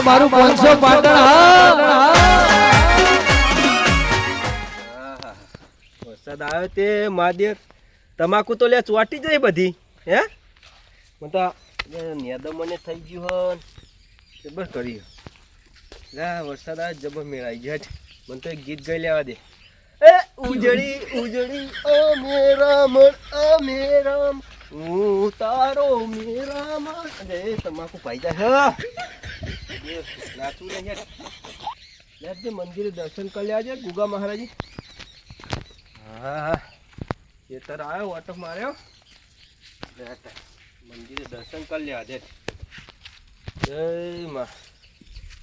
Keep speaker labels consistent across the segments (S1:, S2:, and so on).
S1: મારું 500 પાટણ હા
S2: વરસાદ આવ્યો તે મહાદેવ તમાકુ તો લે ચોટી જાય બધી હે મને તો નેદો મને થઈ ગયું હન જબર કર્યું લે વરસાદ આવે જબર મેળાઈ ગયા મને તો એક ગીત ગાઈ લેવા દે એ ઉજળી ઉજળી ઓ મેરા મન ઓ મેરા હું તારો મેરા મન અરે તમાકુ પાઈ જાય હે નાચું નહીં લે મંદિરે દર્શન કરી લેવા છે ગુગા મહારાજી હા ખેતર આવ્યો ઓટો માર્યો મંદિરે દર્શન કરી લેવા દે જય માં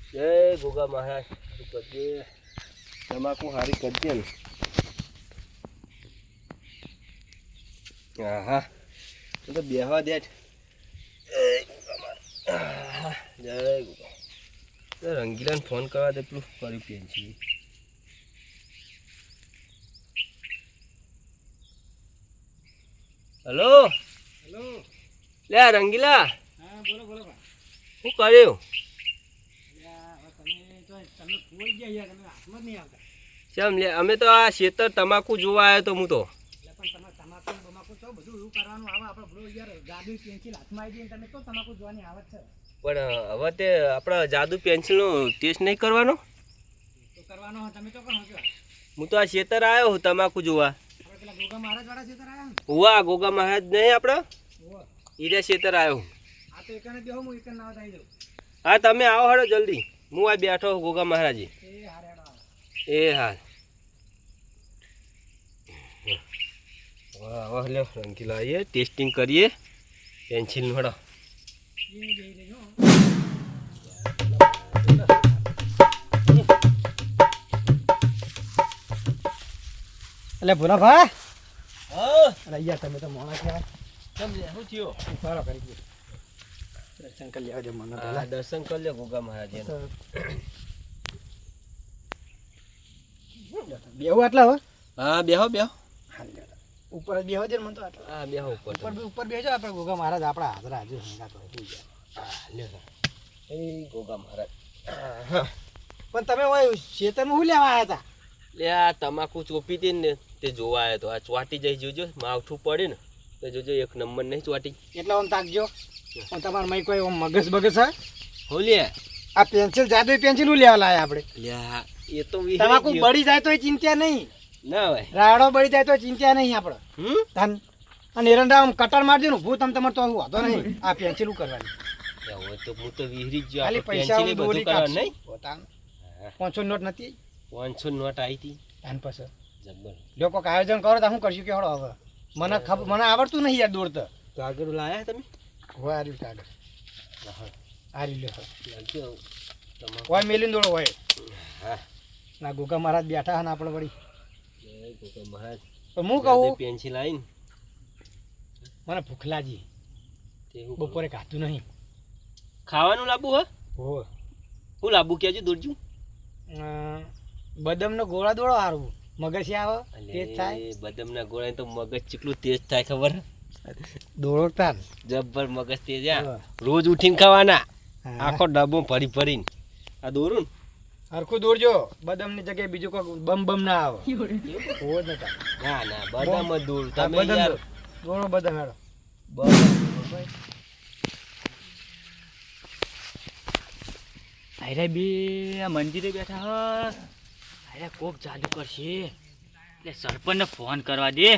S2: જય ગોગા મહારાજ કરજે તમાકુ હારી કરજે ને હા તો બેહવા દે જય ગોગા રંગીલાને ફોન કરવા દે પેલું કર્યું પેન્સિલ હેલો
S3: હેલો
S2: લે રંગીલા
S3: હા બોલો બોલો
S2: શું કર્યું
S3: તમે કોઈ ગયા યાર તમે હાથમાં જ નહીં આવતા
S2: કેમ લે અમે તો આ ખેતર તમાકુ જોવા આવ્યો તો હું તો
S3: એટલે પણ તમે તમાકુ બમાકુ છો બધું એવું કરવાનું આવે આપણે બધું યાર જાદુ પેન્સિલ હાથમાં આવી જઈને તમે તો તમાકુ જોવાની આવત છે
S2: પણ હવે તે આપણા જાદુ પેન્સિલનો ટેસ્ટ નહીં કરવાનો
S3: તો કરવાનો તમે તો કહો છો
S2: હું તો આ ખેતર આવ્યો હું તમાકુ જોવા
S3: આપણે પેલા ગોગા મહારાજ વાળા છે આયા ને
S2: હુવા ગોગા મહારાજ નહીં આપણે
S3: ઓહો
S2: ઈરે ખેતર આવ્યો
S3: આ તો એકને બેહો હું એકને નાવ થઈ જાઉં
S2: હા તમે આવો હળો જલ્દી હું આ બેઠો છું ગોગા મહારાજી
S3: એ હારે હેડો
S2: એ હા વાહ વાહ લ્યો રંગીલા આવીએ ટેસ્ટિંગ કરીએ પેન્સિલનું હળો
S3: એ જઈ રહેજો એટલે ભોલા ભાઈ
S2: હા
S3: અરે યાર તમે તો મોણા કહેવાય
S2: કેમ લે શું થયો
S3: ઉપાડો કરી ગયો દર્શન કરી લેવા દે મને
S2: હા
S3: પહેલા
S2: દર્શન કરી લે ગોગા મહારાજ
S3: બેહું આટલા હવે
S2: હા બેહો બેહો
S3: ઉપર જ બેહો દે ને મને તો આટલા
S2: હા બેહો ઉપર
S3: ઉપર બેહજો આપણે ગોગા મહારાજ આપણા હાજર હાજર હંગાતો હોય
S2: લ્યો એ ગોગા મહારાજ
S3: પણ તમે હોય ખેતરમાં શું લેવા આવ્યા હતા
S2: લે આ તમાકુ ચોપી હતી ને તે જોવા આવ્યો તો આ ચોટી જાય જોજો માવઠું પડે ને તો જોજો એક નંબર નહીં ચોટી
S3: એટલે આમ તાકજો તમારે મય કોઈ આમ મગજ બગસ હા
S2: હો લે
S3: આ પેન્સિલ જાદુ પેન્સિલ શું લેવા લાયા આપણે
S2: લ્યા એ તો
S3: તમાકુ બળી જાય તો ચિંતા નહીં
S2: ના ભાઈ
S3: રાડો બળી જાય તો ચિંતા નહીં આપણે
S2: હમ
S3: ધન અને એરંડા આમ કટર મારજો ને ભૂત આમ તમારે તો વાંધો નહીં આ પેન્સિલ કરવાની
S2: હવે તો હું તો વિહરી જ ગયો
S3: ખાલી
S2: આપણે
S3: પૈસા
S2: પેન્સિલ બધું કરવા નહીં
S3: પોતાનું 500 નોટ નથી
S2: 500 નોટ આવી હતી
S3: ધન પછી
S2: જબર
S3: લોકો આયોજન કરો તો શું કરશું કે હળો હવે મને ખબર મને આવડતું નહીં યાર દોડતા
S2: કાગળ લાયા તમે
S3: હોય આ રહ્યું કાગળ આ રહ્યું લ્યો
S2: લાગજો તમાકુ
S3: હોય મેલીને દોડો હોય
S2: હા
S3: ના ગોગા મહારાજ બેઠા હે ને આપણે વળી
S2: જય ગોગા મહારાજ
S3: પણ હું કહું
S2: પેન્સિલ આવીને
S3: મને ભૂખ લાગી
S2: તે હું
S3: બપોરે ખાધું નહીં
S2: ખાવાનું લાવવું હે
S3: હો
S2: હું લાવવું કેજો દોડજો
S3: બદામનો ગોળા દોડો સારું મગજ આવે તેજ થાય
S2: અલે બદામના ગોળા તો મગજ ચીકલું તેજ થાય ખબર
S3: દોડો તાર
S2: જબ્બર મગજ તેજ આ
S3: હા.
S2: રોજ ઉઠીને ખાવાના
S3: હા.
S2: આખો ડબ્બો ભરી ભરીને આ દોરું
S3: હરખું દોડજો બદામની જગ્યાએ બીજું કોઈ બમ બમ ના આવે હોવો જ નતા
S2: ના ના બદામ જ દોરું
S3: હા,
S2: તમે
S3: બદામ
S2: યાર
S3: દોડો બદામ હેડો
S2: બદામ દોરો ભાઈ.
S1: અરે બે મંદિરે બેઠા અરે કોક જાદુ કરશે એટલે સરપંચને ફોન કરવા દે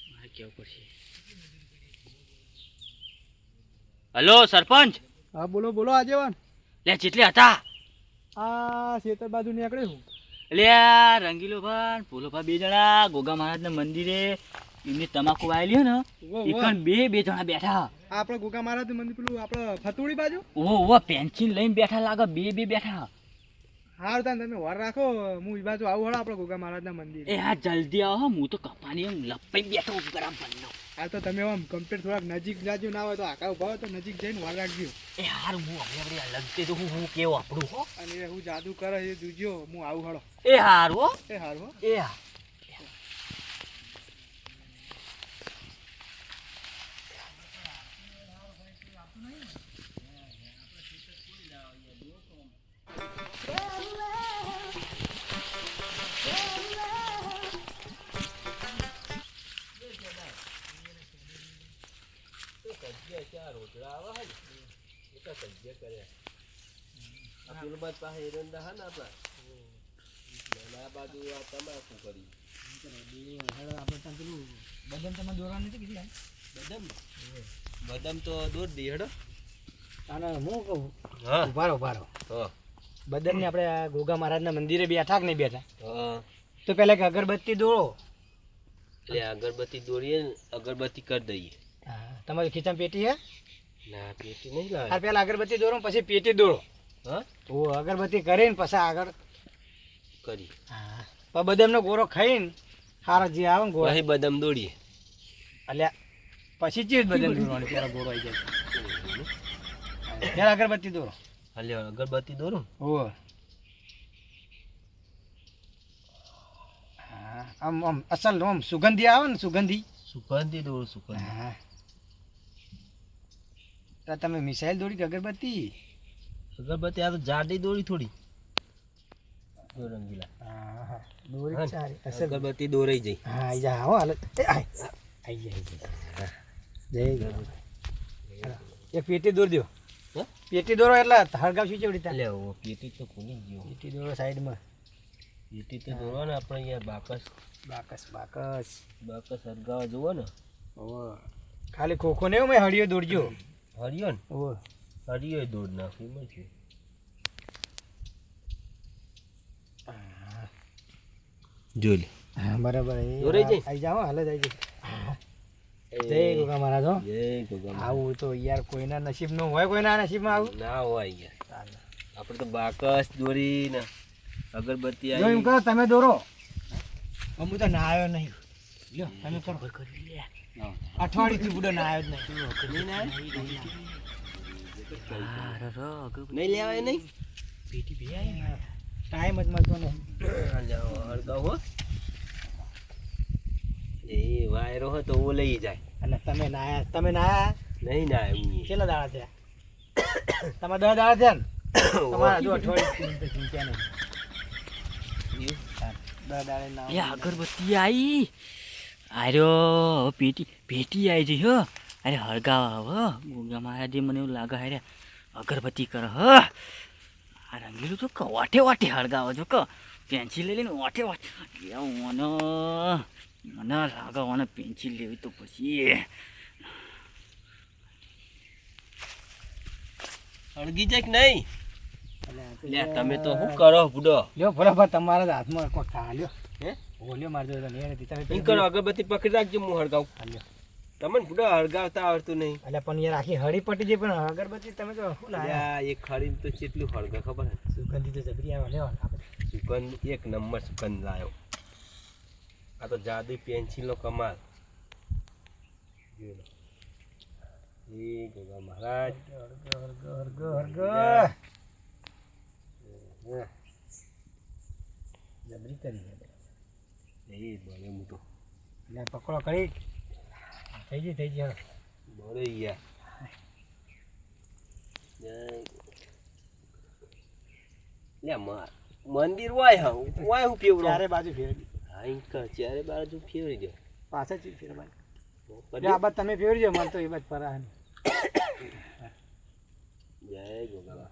S1: મારે કેવું પડશે હલો સરપંચ
S3: હા બોલો બોલો આગેવાન
S1: લે જેટલે હતા
S3: આ ખેતર બાજુ નીકળ્યું
S1: એટલે આ રંગીલો ભાઈ ભોલો ભાઈ બે જણા ગોગા મહારાજના મંદિરે એમની તમાકુ વાયેલી ને
S3: વાહ.
S1: એકન બે જણા બેઠા
S3: આપણે ગોગા મહારાજ મંદિર પેલું આપણે ફતુડી બાજુ
S1: ઓહો પેન્સિલ લઈને બેઠા લાગે બે બેઠા
S3: હાર તાન તમે વાર રાખો હું એ બાજુ આવું હળો આપણે ગોગા મહારાજના મંદિર
S1: એ હા જલ્દી આવો હું તો કપાની એમ લપાઈ બેઠો ગરમ બનનો
S3: હા તો તમે આમ કમ્પ્લીટ થોડાક નજીક જાજો ના હોય તો આખા ઉભા હોય તો નજીક જઈને વાર રાખજો
S1: એ હારું હું હવે અલગ તે તો હું કેવું આપણું હો
S3: અને એ હું જાદુ કરે એ જોજો હું આવું હળો
S1: એ હારું હો
S3: એ હારું હો
S1: એ હા
S2: સજ્જે ચાર રોટલા આવે હે ને એ તો સજ્જે કર્યા આ પેલું બાદ પાસે એરંડા હા ને આપણા આ બાજુ આ તમાકુ કરી
S3: આપણે ત્યાં પેલું બદામ તમે દોરવાનું નથી કીધું
S2: બદામ બદામ તો દૂર દી હેડો
S3: અને હું કહું
S2: હા
S3: ઉભા રહો
S2: હા
S3: બદામને આપણે આ ગોગા મહારાજના મંદિરે બેઠા કે નહીં બેઠા
S2: હા
S3: તો પહેલાં કે અગરબત્તી દોરો
S2: એટલે અગરબત્તી દોરીએ ને અગરબત્તી કરી દઈએ
S3: હા તમારી ખીચામાં પેટી હે
S2: ના પેટી નહીં લાવે
S3: આ પહેલાં અગરબત્તી દોરો પછી પેટી દોરો
S2: હા
S3: ઓ અગરબત્તી કરીને પછી આગળ
S2: કરી
S3: હા પણ બદામનો ગોરો ખાઈને સારા જે આવે ને ગોળા
S2: પછી બદામ દોડીએ
S3: એટલે પછી ચીજ બદામ દોરવાની પહેલાં ગોળો આવી જાય પહેલાં અગરબત્તી દોરો
S2: હાલ્યો અગરબત્તી દોરું
S3: ઓ હા આમ આમ અસલ આમ સુગંધી આવે ને સુગંધી
S2: સુગંધી દોરું સુગંધી
S3: હા તો તમે મિસાઈલ દોરી કે અગરબત્તી
S2: અગરબત્તી આ તો જાડી દોરી થોડી રંગીલા
S3: હા હા દોરી
S2: હા,
S3: સારી અસલ
S2: અગરબત્તી દોરાઈ જાય
S3: હા આઈ જા હો હાલ આઈ જા જય ગો એક પેટી દોર દો
S2: હે?
S3: પેટી દોરો એટલે હળગાવશું ચેવડી તા
S2: એટલે ઓ પેટી તો ખુલી ગયો
S3: પેટી દોરો સાઈડમાં
S2: પેટી તો દોરવા ને આપણે અહીંયા બાકસ
S3: બાકસ બાકસ
S2: બાકસ હરગાવા જોવો ને
S3: ઓ ખાલી ખોખો ને મેં હળિયો દોરજો
S2: હરિયો ને
S3: ઓ
S2: હરિયો દોડ નાખી મળશે જોઈ લે
S3: હા બરાબર
S2: દોરાઈ જાય?
S3: આઈ જાઓ હાલ જ આઈ જાય જય ગોગા મહારાજ હો
S2: જય ગોગા
S3: આવું તો યાર કોઈના નસીબ નું હોય કોઈના નસીબમાં આવું
S2: ના હોય યાર આપણે તો બાકસ દોરી ને અગરબત્તી
S3: જો એમ
S2: આવી
S3: કરો તમે દોરો હું તો ના આવ્યો નહીં લ્યો તમે કરો અઠવાડિયેથી બુડો ના આવ્યો જ નહીં
S2: નહીં લેવાય નહીં
S3: પેટી બે ટાઈમ જ મળતો નહીં
S2: હળગાવ હો એ વાયરો હોય તો ઓ લઈ જાય
S3: અને તમે ના આયા તમે ના આયા
S2: નહીં ના એમ
S3: કેટલા દાડા થયા તમારા 10 દાડા થયા ને તમારા હજુ અઠવાડિયે ચિંતા નહીં 10 દાડે ના
S1: લે અગરબત્તી આવી આર્યો પેટી પેટી આવી જઈ હો અરે હળગાવા હો ગોગા મહારાજે મને એવું લાગે અરે અગરબત્તી કરે હ આ રંગીલું તો વાટે વાટે હળગાવો જો કે પેન્સિલ લઈ લઈને વાટે વાટે મને મને લાગે મને પેન્સિલ લેવી તો પછી
S2: હળગી જાય કે નહીં લે તમે તો શું કરો બુડો
S3: લ્યો બરાબર તમારા જ હાથમાં કોઈ ખા લ્યો
S2: હે
S3: બોલ્યો મારજો તો નહીં હતી તમે
S2: એમ કરો અગરબત્તી પકડી રાખજો હું હળગાવ
S3: લ્યો
S2: તમને બુડો હળગાવતા આવડતું નહીં
S3: એટલે પણ યાર આખી હળી પટી જાય પણ અગરબત્તી તમે તો શું લાયા
S2: યા એક ખડીને તો કેટલું હળગે ખબર હે
S3: સુગંધી તો જબરી આવે લ્યો આપણે
S2: સુગંધ એક નંબર સુગંધ લાયો આ તો જાદુ પેન્સિલ નો કમાલ જોઈ લો એ ગોગા મહારાજ
S3: જબરી કરી
S2: એ બોલે હું તો
S3: ને પકડો કરી થઈ ગઈ
S2: બોલે યાર લે મંદિર વાય હું ફેવરો
S3: ચારે બાજુ ફેરવી
S2: હા ઇન્ક ચારે બાજુ ફેવરી દે
S3: પાછા ચી ફેરવાની આ બાદ તમે ફેરજો મને તો એ બાદ પરા
S2: જય ગોગા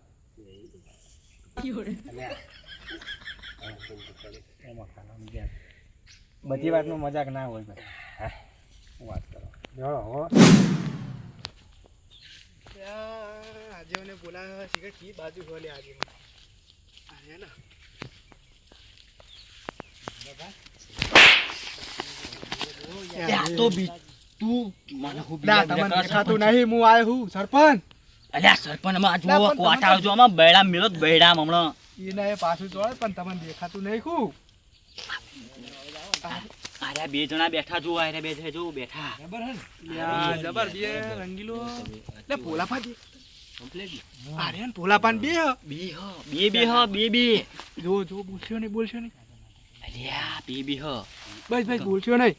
S3: બધી વાતનો મજાક ના હોય ભાઈ હું વાત કરો જોડો હો આજે મને બોલાવ્યા છે કે બાજુ ખોલે આજે આને ના
S1: તો બી તું મને હું
S3: દેખાતું નહીં હું આવ્યો હું સરપંચ
S1: અલ્યા સરપંચમાં જુઓ કોટાળ જો આમાં બૈડા મેલો બૈડા હમણાં
S3: એને એ પાછું જોડે પણ તમને દેખાતું નહીં ખુબ
S1: અરે બે જણા બેઠા જો અરે બે જણા જો બેઠા
S3: જબર હે યા જબર બે રંગીલો લે પોલાપા દે
S2: કમ્પ્લીટ
S3: અરે પોલાપાન બે
S1: બે
S3: જો બોલશો નહીં
S1: અલ્યા બે હ
S3: બસ બોલશો નહીં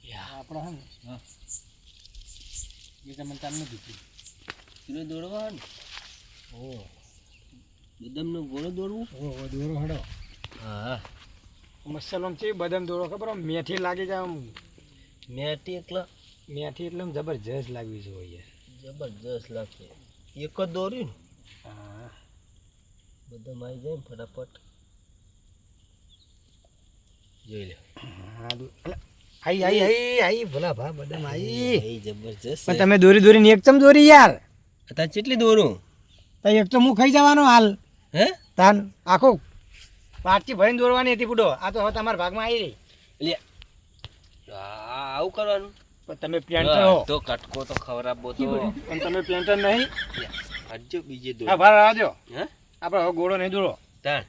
S1: યા
S3: આપણે હે એ તમને તમને દીધી
S2: કિલો દોડવા ને ઓ બદામનો ગોળો દોડવું
S3: ઓ દોરો હડો
S2: હા
S3: મસલમ છે બદામ દોરો ખબર આમ મેથી લાગી જાય આમ
S2: મેટી એકલા
S3: મેથી એટલે આમ જબરજસ્ત લાગવી જોઈએ
S2: જબરજસ્ત લાગે એક જ દોર્યું ને
S3: હા
S2: બધા મારી જાય ને ફટાફટ જોઈ લે
S3: આઈ ભલા ભા બદામ આઈ
S2: એ જબરજસ્ત
S3: પણ તમે દોરી દોરીને એક ચમ દોરી યાર
S2: અત્યારે કેટલી દોરું
S3: તો એક તો હું ખાઈ જવાનો હાલ
S2: હે
S3: તાન આખો પાટકી ભરીને દોરવાની હતી બુડો આ તો હવે તમારા ભાગમાં આવી રહી
S2: લે આવું કરવાનું
S3: પણ તમે પેન્ટર હો
S2: તો કટકો તો ખવરાબો તો
S3: પણ તમે પેન્ટર નહીં
S2: હજુ બીજે દો
S3: હા ભાર આવજો
S2: હે
S3: આપણે હવે ગોળો નહીં દોરો
S2: તાણ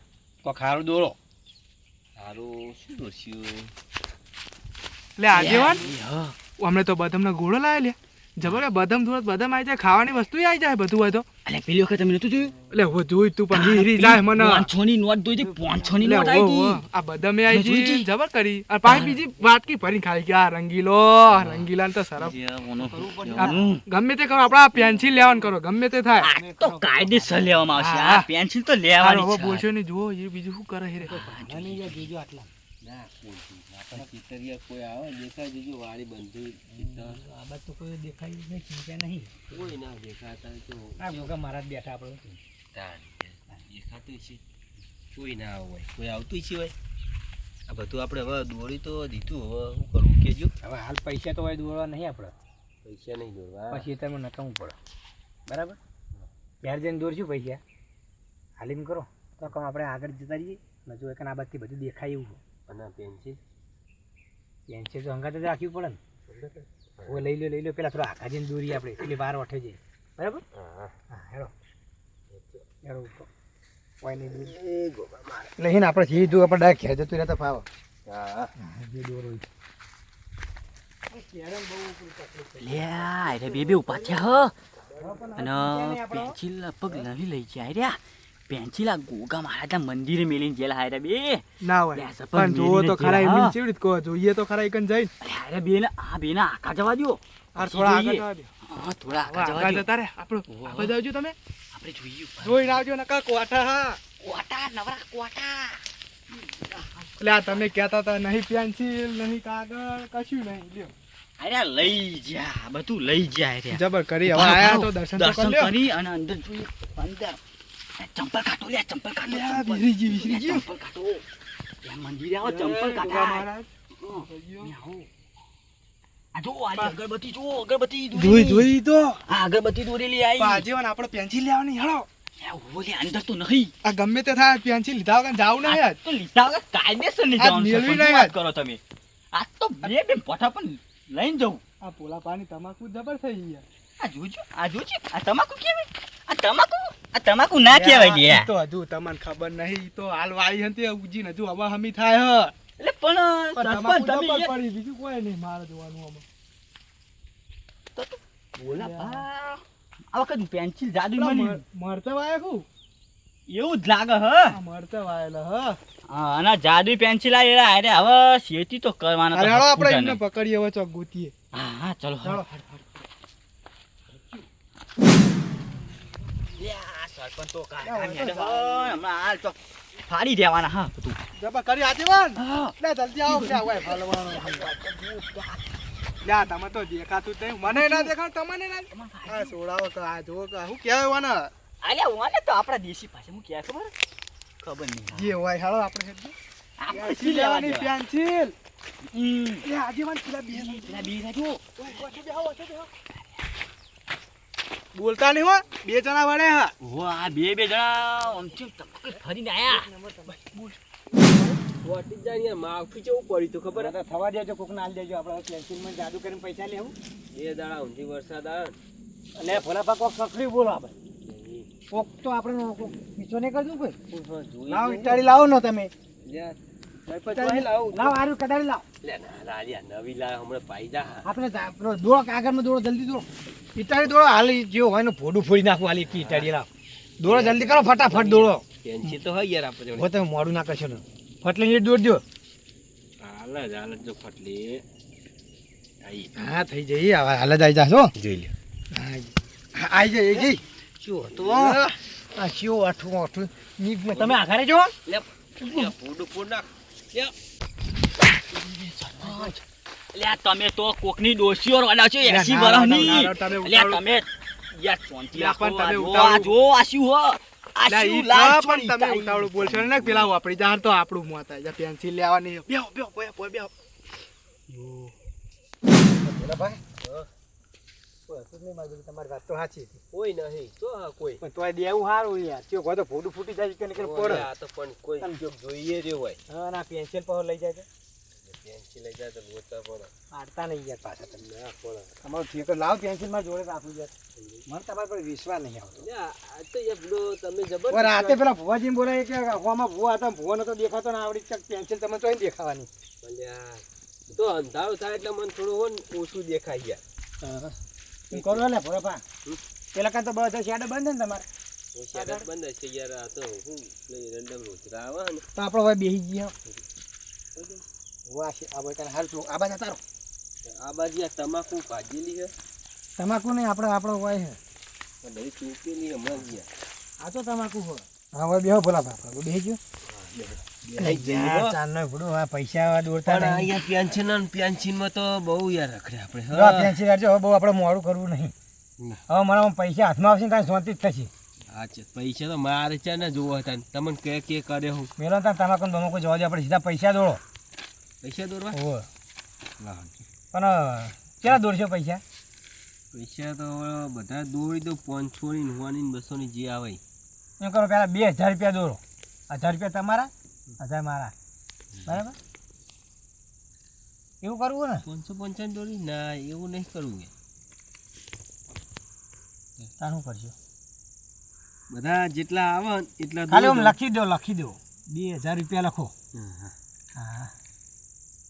S3: કોઈ ખારું દોરો
S2: સારું શું દોસ્યું
S4: લે આગેવાન અમને તો બદામનો ઘોડો લાવે લે જબર બદામ થોડો બદામ આવી જાય ખાવાની વસ્તુ આવી જાય બધું હોય તો
S1: અલે પેલી વખત તમે નતું જોયું
S4: એટલે હું જોઈ તું પણ હીરી જાય મને
S1: 500 ની નોટ જોઈ હતી 500 ની
S4: લે
S1: નોટ
S4: ઓ,
S1: આવી
S4: ઓ,
S1: હતી
S4: આ બદામે આવી
S1: મેં જોઈ
S4: ગઈ
S1: હતી.
S4: જબર કરી અને પાછી બીજી વાટકી ભરી ખાઈ ગયા રંગીલો રંગીલા તો સરસ ગમે તે કરો આપડા પેન્સિલ લેવાનું કરો ગમે તે થાય
S1: આ તો કાયદેસર લેવામાં આવશે
S4: હા.
S1: આ પેન્સિલ તો
S4: હાલો,
S1: લેવાની
S4: હવે
S1: છે
S4: બોલશો નહીં જુઓ એ બીજું શું કરે હીરે
S3: જોજો આટલા
S2: ના આપણા ચિતરિયા કોઈ આવે દેખાય જજો વાળી બંધુ
S3: આ બાદ તો કોઈ દેખાય નહીં ચિંતા નહીં
S2: કોઈ ના દેખાતા તો
S3: આ ભોગા મારા જ બેઠા આપણે
S2: તાણ દેખાતું છે કોઈ ના આવે કોઈ આવતું છે હોય આ બધું આપણે હવે દોરી તો દીધું હવે શું કરવું કેજો
S3: હવે હાલ પૈસા તો હોય દોરવા નહીં આપણે
S2: પૈસા નહીં દોરવા
S3: પછી તમે નકામું પડે બરાબર ઘેર જઈને દોરશું પૈસા હાલીમ કરો તો કામ આપણે આગળ જતા રહીએ ને જો એક આ બાજુથી બધું દેખાય એવું
S2: અને પેન્સિલ
S3: પેન્સિલ તો હંગાત જ રાખવી પડે ને હવે લઈ લો પેલા થોડા આખા જઈને દોરી આપણે એટલી વાર વઠે છે બરાબર
S2: હા
S3: હા હેરો હેરો કોઈ નહીં દોરી
S2: એ ગોબા મારે
S3: લઈને આપણે સીધું આપણે ડાયરેક્ટ ઘેર જતું રહેતા ફાવ
S2: હા
S3: જે દોરો
S1: લે આ રે બે ઉભા થયા હ અને પેન્સિલ લગભગ નવી લઈ જાય રહ્યા પેન્સિલ આ ગોગા મહારાજના મંદિરે મેલીને ગયેલા હારે બે
S4: ના હોય
S1: લે, સપન
S4: પણ જુઓ તો
S1: મેલીને
S4: ખરા
S1: જેવા,
S4: એમની
S1: હા.
S4: ચેવડી કહો જોઈએ તો ખરા એકન જઈને
S1: અરે બેને આ બેને આખા જવા દો
S4: આ
S1: પછી
S4: થોડા
S1: જોઈએ.
S4: આગળ જવા દો.
S1: હા થોડા
S4: હવે
S1: આખા જવા
S4: આગળ
S1: દો
S4: જતા રે આપણો
S1: ઓહો.
S4: આગળ જાવજો તમે
S1: આપણે જોઈએ
S4: જોઈને આવજો નકા કોઠા હા
S1: કોટા નવરા કોટા
S4: એટલે આ તમે કહેતા હતા નહીં પેન્સિલ નહીં કાગળ કશું નહીં લ્યો
S1: અરે લઈ જા બધું લઈ જાય રે
S4: જબર કરી હવે આયા તો દર્શન તો કરી
S1: દર્શન
S4: લ્યો
S1: કરી અને અંદર જોઈએ અંદર ચંપલ કાઢો લે ચંપલ કાઢો
S4: લે, આ
S1: ચંપલ.
S4: વિસરી ગયું.
S1: ચંપલ કાઢો ત્યાં મંદિરે આવો ચંપલ
S4: ગોગા
S1: કાઢા
S4: મહારાજ.
S1: આ જો આ અગરબત્તી જો અગરબત્તી
S4: જોઈ
S1: દોરેલી.
S4: જોઈ તો
S1: આ અગરબત્તી દોરેલી આવી
S4: પાજીવન આપણે પેન્સિલ લેવાની હેડો
S1: ઓલે અંદર તો નહીં
S4: આ ગમે તે થાય પેન્સિલ લીધા વગર જાવ નહીં
S1: આ
S4: આજ
S1: તો લીધા વગર કાયદેસર નહીં
S4: આ
S1: જવાનું છે.
S4: મેળવી
S1: પણ
S4: નહીં
S1: વાત
S4: આજ.
S1: કરો તમે આ તો બે પોઠા પણ લઈને જવું
S4: આ પોલા પાણી તમાકુ જબર થઈ ગઈ
S1: આ જોજો આ તમાકુ કેવાય આ તમાકુ ના કહેવાય લે
S4: ઈ તો હજુ તમને ખબર નહીં ઈ તો હાલ વાઈ હતી ઉજીને હજુ હવા હમી થાય હ
S1: એટલે પણ
S4: પણ
S1: સરપંચ
S4: તમાકુ
S1: તમે
S4: જબર
S1: યાર
S4: પડી બીજું કોઈ નહીં મારે જોવાનું આમાં
S1: બોલા બા આ વખત પેન્સિલ જાદુ
S4: પેલા
S1: મળી
S4: મરતા વાય કુ
S1: એવું જ લાગે હ
S4: આ મરતા વાયેલા હ
S1: હા અને જાદુ પેન્સિલ આ એરા અરે હવે શેતી તો કરવાના
S4: અરે
S1: તો
S4: હાલો
S1: હક્કુ
S4: આપણે
S1: છે
S4: એમને
S1: ને.
S4: પકડીએ હવે ચોક ગોતીએ
S1: હા હા ચલો
S4: ચાલો
S1: યા સરપંચ તો કાકા મેડમ હમણાં હાલ તો ફાડી દેવાના હા બધું
S4: જબર કરી આજીવન
S1: હા
S4: લે જલ્દી આવો કે આવાય ફાલવાનો લ્યા તમે તો દેખાતું જ નહીં મને ના દેખાડ તમને ના આ સોડાવો તો આ જો કે હું કહેવાય વાને
S1: અલ્યા ઓને તો આપણા દેશી પાસે હું ક્યાં ખબર નહીં
S4: જે હોય હાલો આપણે હેડ
S1: આપણે
S4: પેન્સિલ
S1: શું લેવા
S4: લેવાની
S1: દેવા?
S4: પેન્સિલ
S1: હમ.
S4: લે આજીવન પેલા બે
S1: પેલા બે રાજો
S4: બોલતા નહીં હો બે જણા વડે હા
S1: વાહ બે જણા આમથી ટપકે ફરીને આયા
S2: વટી જાય યાર માફી કેવું પડ્યું તું ખબર
S3: તો થવા દેજો કોકને આલી દેજો આપણે પેન્સિલમાં જાદુ કરીને પૈસા લેવું
S2: એ દાડા ઊંધી વરસાદ આવે
S3: અને ભોલા પા કોક સકરી બોલો આપણે કોક તો આપણે કોક પીછો નહીં કરતું કોઈ લાવો ઇટાડી લાવો ને તમે લાવો આરું કદાડી લાવો
S2: નવી લાવે હમણાં પાઈ જા
S3: આપણે દોડો કાગળમાં દોડો જલ્દી દોડો ઇટાડી દોડો હાલ જેવો હોય ને ભોડું ફોડી નાખવું હાલ એક ઇટાડી લાવો દોડો જલ્દી કરો ફટાફટ દોડો
S2: પેન્સિલ તો હોય યાર આપણે
S3: હો તમે મોડું ના કરશો ને ફટ લઈને દોડજો
S2: હાલ જ જો ફટલી આઈ
S3: હા થઈ જઈએ હવે હાલ જ આવી જાશો
S2: જોઈ લે
S3: આવી જઈએ જઈ શું હતો આ શું આઠું તમે આઘારે જો
S2: લે ફૂડ નાખ લે
S1: અલ્યા તમે તો કોકની ડોસીઓ રવાના છો 80
S4: ના,
S1: વર્ષની.
S4: ના, તમે
S1: અલ્યા
S4: ઉતાવળ-
S1: તમે યાર શાંતિ
S4: લા,
S1: રાખો.
S4: પણ તમે
S1: આ જો,
S4: ઉતાવળ-
S1: આ જો આ શું હો? આ
S4: લા,
S1: શું
S4: ઈ
S1: લાલ
S4: તો
S1: છોડી
S4: પણ તમે
S1: તાઈ.
S4: ઉતાવળું બોલશો ને પેલા વાપરી જાણ તો આપણું મોત થાય પેન્સિલ લેવાની બેહો બેહો પોયા પોયા બેહો
S3: ભોલાભાઈ કોઈ હતું જ નહીં મારી જોડે. તમારી વાત તો સાચી હતી
S2: કોઈ નહીં તો હા કોઈ
S3: પણ તોય દેવું સારું યાર ચો કોઈ તો ફોડું ફૂટી જાય કે નીકળ પડે
S2: આ તો પણ કોઈ જો જોઈએ રે હોય
S3: હા ના પેન્સિલ પર લઈ જાય છે
S2: પેન્સિલ લઈ જાય તો લોચા પડે
S3: પાડતા નહીં યાર પાછા તમને તમારું ઠીક લાવ પેન્સિલ મારી જોડે રાખું યાર મને તમારા પર વિશ્વાસ નહીં આવતો
S2: આ તો યાર પેલો તમે જબર
S3: ઓર રાતે પેલા ભુવાજી બોલાય કે હવામાં ભુવા હતા ભુવાનો તો દેખાતો ના આવડી ચક પેન્સિલ તમે તો દેખાવાની
S2: અલ્યા તો અંધારું થાય એટલે મને થોડું હોય ને ઓછું દેખાય યાર
S3: તું કરો લે ભોળાપા પેલા કાં તો બધા શેડો બંધ ને તમારે
S2: શેર બંધ છે યાર આ તો હું રેન્ડમ રોજરા આવે ને
S3: તો આપણો ભાઈ બેસી ગયા વાહ છે આ ભાઈ હાલ તું આ બાજુ તારો
S2: આ બાજુ યાર તમાકુ ભાજેલી છે
S3: તમાકુ નહીં આપણો ભાઈ છે
S2: પણ બધી ચૂકેલી હમણાં જ યાર
S3: આ તો તમાકુ હોય હા ભાઈ બેહો ભોળાપા આપણે બેસી ગયો ચાંદનો ભૂડો આ પૈસા દોરતા
S2: પણ
S3: નહીં
S2: અહીંયા પેન્સિલમાં તો બહુ યાર રખડે આપણે
S3: જો આ પેન્સિલ રાખજો હવે બહુ આપણે મોડું કરવું નહીં હવે મારા પૈસા હાથમાં આવશે ને કાંઈ શાંતિ જ થશે
S2: હા છે પૈસા તો મારે છે ને જોવા હતા તમને કે કરે હું
S3: મેલો ત્યાં તમાકુ તમાકુ જવા દે આપણે સીધા પૈસા દોડો
S2: પૈસા દોરવા
S3: ઓહો પણ ક્યાં દોરશો પૈસા
S2: પૈસા તો બધા દોરી દો 500 ની 9 ની 200 ની જે આવે
S3: એમ કરો પહેલાં 2000 રૂપિયા દોરો 1000 રૂપિયા તમારા 1000 મારા બરાબર એવું કરવું ને
S2: 555 દોરી ના એવું નહીં કરવું
S3: તાર શું કરશો
S2: બધા જેટલા આવે ને એટલા
S3: ખાલી આમ
S2: દોરી
S3: લખી દો 2000 રૂપિયા લખો
S2: દો. હા,
S3: હા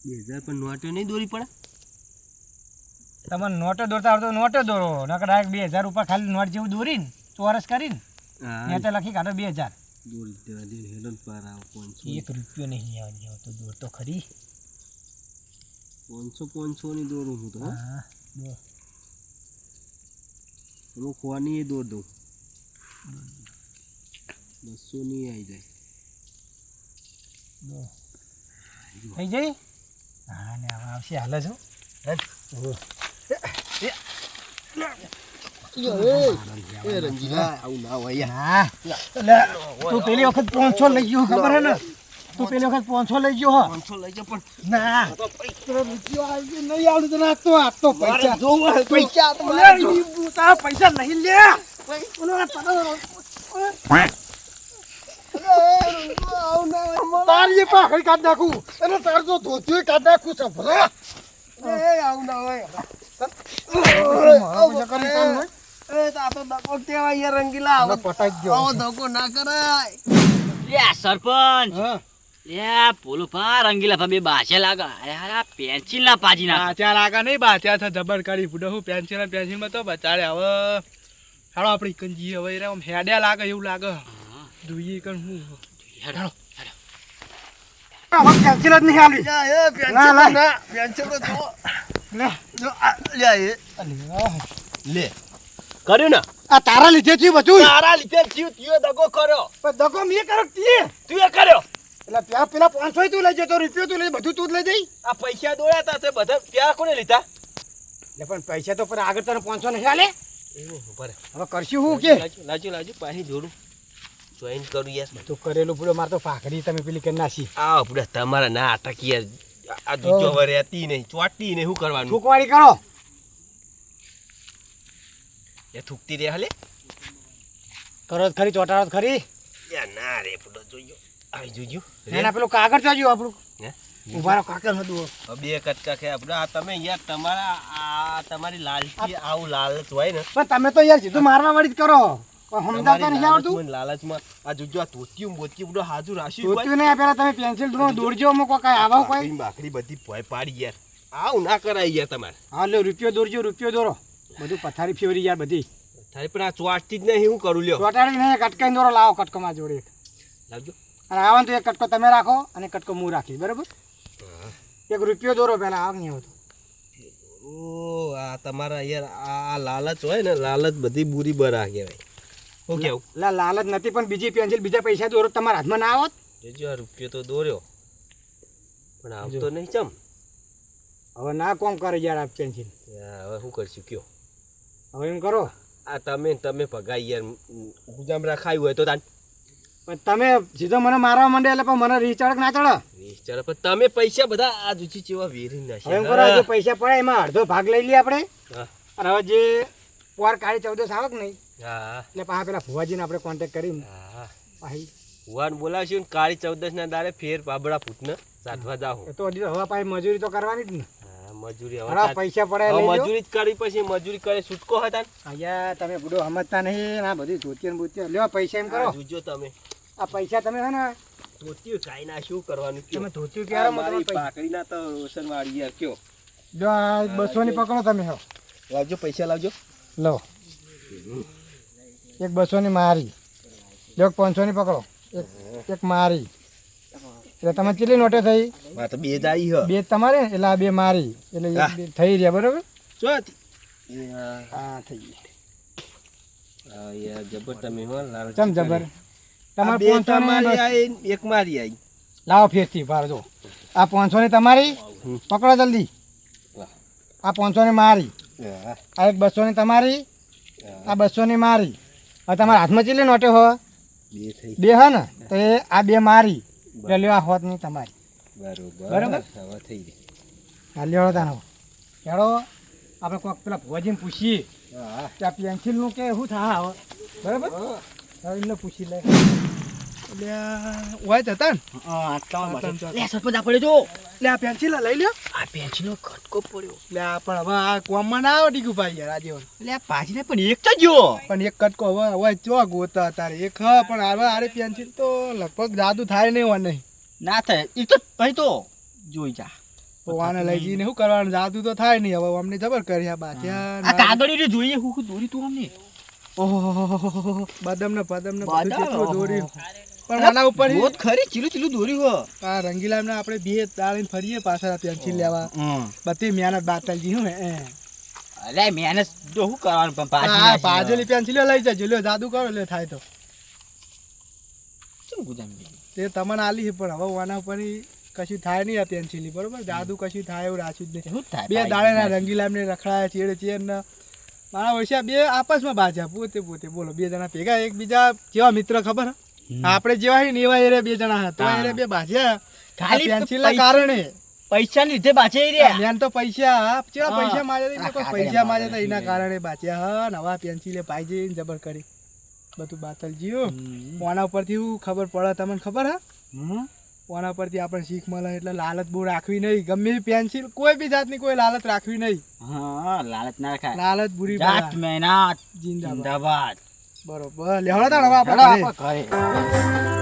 S2: 2000 પણ નોટો નહીં દોરી પડે
S3: તમે નોટો દોરતા આવડતો નોટો દોરો નકર ડાયરેક્ટ 2000 ઉપર ખાલી નોટ જેવું દોરીને ચોરસ કરીને
S2: હા
S3: ત્યાં તો લખી કાઢો 2000
S2: દોરી દેવા દે હેડન પાર આવે 500
S3: એક રૂપિયો નહીં આવજો તો દોર તો ખરી
S2: 500 ની દોરું હું તો હો.
S3: હા દો
S2: હું ખોવાની એ દોર દઉં 200 ની આવી જાય
S3: દો થઈ જઈ હા ને હવે આવશે હાલ છો
S2: એ રંજીલા આવું ના હોય
S3: હા તું પેલી વખત 500 લઈ ગયો ખબર હે ને તું પેલી વખત 500 લઈ ગયો હો
S2: 500 લઈ જાઓ પણ
S3: ના રૂપિયો આવી નહીં આવડે તો નાખતો આપતો પૈસા
S2: પૈસા તો
S3: તારા પૈસા નહીં લે તારી પાખડી કાઢ નાખું અને તાર તો ધોતીઓ કાઢ નાખું છે ભલા
S2: આવું ના હોય
S3: પટાઈ ગયો
S2: ધોકો ના કરાય
S1: લ્યા સરપંચ
S3: હા
S1: લ્યા પોલો પા રંગીલા ભાઈ બાસે લાગા યાર આ પેન્સિલ ના પાજી નાખ
S4: બાચ્યા લાગે નહીં બાચ્યા છે જબર કરી ફૂટો હું પેન્સિલ માં તો બચાડે હવે હાલો આપણી કંજી હવે રે આમ હેડ્યા લાગે એવું લાગે જોઈએ કણ હું
S1: હેડો
S3: પેન્સિલ જ નહીં આવડી ના ના
S2: લે કર્યું ને
S3: આ તારા લીધે થયું બધું
S2: તારા લીધે જીવ તીયો દગો કર્યો
S3: પણ દગો મેં કરો તી
S2: તું એ કર્યો
S3: એટલે ત્યાં પેલા 500 તું લઈ જતો રૂપિયો તું લઈ બધું તું જ લઈ જઈ
S2: આ પૈસા દોડ્યા તા તે બધા ત્યાં કોને લીધા
S3: એટલે પણ પૈસા તો પર આગળ તને 500 નહીં આલે
S2: બરે
S3: હવે કરશું હું કે
S2: લાજુ પાછી જોડું જોઈન કરું યાર
S3: તું કરેલું પૂરો માર તો પાઘડી તમે પેલી કરી નાખી
S2: આ આપણે તમારા ના અટક યાર આ દૂજો વરે હતી નહીં ચોટી નહીં શું કરવાનું
S3: છૂકવાડી કરો
S2: એ થૂકતી રે હાલે
S3: કરો જ ખરી ચોટાડો જ ખરી
S2: યાર ના રે ફૂટો જોજો આવી જોજો
S3: એના પેલું કાગળ ચાજ્યું આપણું
S2: હે
S3: ઉભા રહો કાગળ હતું
S2: બે કટકા કે આપણે આ તમે યાર તમારા આ તમારી લાલચી આવું લાલચ હોય ને
S3: પણ તમે તો યાર સીધું મારવા વાળી જ કરો પણ સમજાવતા નહીં આવડતું
S2: લાલચમાં લાલચમાં આ જોજો આ તોતિયું બોતિયું બધું હાજુ રાશી
S3: જોતું નહીં પેલા તમે પેન્સિલ દોરજો મૂકો કાંઈ આવા કોઈ
S2: બાકડી બધી ભોય પાડી યાર આવું ના કરાય યાર તમારે
S3: હા લો રૂપિયો દોરજો રૂપિયો દોરો બધું પથારી ફેવરી યાર બધી
S2: તારી પણ આ ચોટતી જ નહીં હું કરું લ્યો
S3: ચોટાડી નહીં કટકાઈ દોરો લાવો કટકો માં જોડે
S2: લાવજો
S3: અને આવો તો એક કટકો તમે રાખો અને કટકો હું રાખી બરાબર એક રૂપિયો દોરો પેલા આવ નહીં આવતો
S2: ઓ આ તમારા યાર આ લાલચ હોય ને લાલચ બધી બુરી બરા કહેવાય હું કેવું
S3: લાલચ નથી પણ બીજી પેન્સિલ બીજા પૈસા દોરો તમારા હાથમાં ના આવત
S2: જોજો આ રૂપિયો તો દોર્યો પણ આવતો નહીં ચમ
S3: હવે ના કોમ કરે યાર આ પેન્સિલ.
S2: હવે શું કરશું કયો?
S3: હવે એમ કરો
S2: આ તમે ભગાઈ યાર ગુજામ રાખાયું હોય તો તાન
S3: પણ તમે સીધો મને મારવા માંડે એટલે પણ મને રીહ ચડક ના ચડે.
S2: ચાલો પણ તમે પૈસા બધા આ જુચી ચેવા વેરી
S3: હવે એમ કરો
S2: નાખ્યા.
S3: જે પૈસા પડે એમાં અડધો ભાગ લઈ લઈએ આપણે.
S2: હા.
S3: અને હવે જે પોર કાળી 14 આવે કે નહીં
S2: હા
S3: એટલે પાછા પેલા ભુવાજીને આપણે કોન્ટેક્ટ કરીને
S2: હા
S3: પાછી
S2: ભુવાન બોલાવશું ને કાળી 14 ના દાડે ફેર બાબડા પૂતને સાધવા જાવ.
S3: એ તો હજી તો હવે પાછી મજૂરી તો કરવાની જ ને.
S2: હા મજૂરી
S3: હવે પૈસા પડે
S2: હવે
S3: લઈ લો.
S2: મજૂરી જ કરી પછી મજૂરી કરે છૂટકો હતા ને.
S3: અહીંયા તમે બુડો સમજતા નહીં આ બધી ધોતિયો ને બોતિયો લ્યો પૈસા એમ કરો
S2: આ જોજો તમે
S3: આ પૈસા તમે હે ને
S2: ધોતિયું કાઈ ના શું કરવાનું કયો?
S3: તમે ધોતિયું
S2: આ
S3: ક્યારે
S2: મારી
S3: પૈસા
S2: પાકડીના તો રોશનવાળી યાર કયો?
S3: જો આ 200 ની પકડો તમે હો
S2: લાવજો પૈસા લાવજો.
S3: લો એક 200 ની મારી જો 500 ની પકડો એક મારી એટલે તમે કેટલી નોટે થઈ
S2: મારે તો બે જ આવી હ.
S3: બે તમારે ને એટલે આ બે મારી એટલે એક બે થઈ રહ્યા બરોબર
S2: શું હતી?
S3: હા થઈ ગઈ
S2: હા યાર જબર તમે હો લાલ.
S3: ચમ જબર
S2: તમારે
S3: તમારે
S2: બે
S3: 500 ની
S2: તમારી
S3: બસ.
S2: આવી ને એક મારી આવી.
S3: લાવો ફેરથી ભાર જો આ 500 ની તમારી પકડો જલ્દી
S2: વાહ.
S3: આ 500 ની મારી
S2: હા
S3: આ એક 200 ની તમારી
S2: હા.
S3: આ 200 ની મારી હવે તમારા હાથમાં કેટલી નોટે હો
S2: બે થઈ.
S3: બે હે ને તો એ આ બે મારી એટલે લ્યો આ હોત ની તમારી
S2: બરોબર
S3: બરોબર.
S2: હવે થઈ ગઈ.
S3: હા લ્યો તાનો હેડો આપણે કોઈક પેલા ભુવાજીને પૂછીએ
S2: હા
S3: કે આ પેન્સિલનું કે શું થાય હવે બરાબર હવે એમને પૂછી લે
S4: એટલે વાય જતા ને
S1: લે સરપંચ આ પડ્યો જો
S4: એટલે આ પેન્સિલ લઈ લ્યો.
S1: આ પેન્સિલનો ખટકો પડ્યો.
S4: એટલે આ પણ હવે આ કોમમાં ના આવે ટીકુ ભાઈ યાર આજે
S1: એટલે આ પાછીને પણ એક તો જો
S4: પણ એક કટકો હવે ચો ગોતા તારે એક હ પણ હવે આરે પેન્સિલ તો લગભગ જાદુ થાય નહીં હોય નહીં
S1: ના થાય એ તો ભાઈ તો જોઈ જા
S4: તો આને લઈ જઈને શું કરવાનું જાદુ તો થાય નહીં હવે અમને જબર કરી આ બાચ્યા
S1: આ કાગળિયું જોઈએ હું દોરી તું અમને
S4: ઓહો બદામ ને બધું
S1: બદામ,
S4: કેટલું દોર્યું પણ આના ઉપર
S1: રોજ ખરી ચીલું ચીલું દોરી હો
S4: આ રંગીલા ને આપણે બે દાળીને ફરીએ પાછળ પેન્સિલ લેવા બધી મહેનત બાતલજી હું હે
S1: અલે મહેનત તો શું કરવાનું પણ પાછી
S4: હા પાજેલી પેન્સિલ લઈ જજો લ્યો જાદુ કરો લે થાય તો
S1: શું ગુજામી
S4: તે તમને આલી છે પણ હવે આના ઉપર કશું થાય નહીં આ પેન્સિલી બરોબર જાદુ કશું થાય એવું રાખ્યું જ નહીં
S1: શું થાય
S4: બે દાડેના રંગીલા ને રખડાયા ચેડે ચેડ ને મારા વર્ષે બે આપસમાં બાજ્યા પોતે પોતે બોલો બે જણા ભેગા એકબીજા જેવા મિત્ર ખબર હે આપણે જેવા હે ને એવા એરે બે જણા હતા તો એરે બે બાજ્યા
S1: ખાલી
S4: પેન્સિલ ના કારણે
S1: પૈસા ની લીધે બાચે રહ્યા
S4: મેન તો પૈસા ચેવા પૈસા માર્યા કોઈ પૈસા માર્યા હતા એના કારણે બાચ્યા હા નવા પેન્સિલે પાઈ જઈને જબર કરી બધું બાતલજીઓ કોના ઉપરથી હું ખબર પડે તમને ખબર હે કોના પરથી આપણે શીખ મળે એટલે લાલચ બહુ રાખવી નહીં ગમે એ પેન્સિલ કોઈ બી જાતની કોઈ લાલચ રાખવી નહીં
S1: હા લાલચ ના રખાય
S4: લાલચ બુરી
S1: જાત
S4: બલા.
S1: મહેનત
S4: જિંદાબાદ
S1: જિંદાબાદ
S4: બરોબર લેવડો તાણ હવે આપણે ઘરે.
S1: ઘરે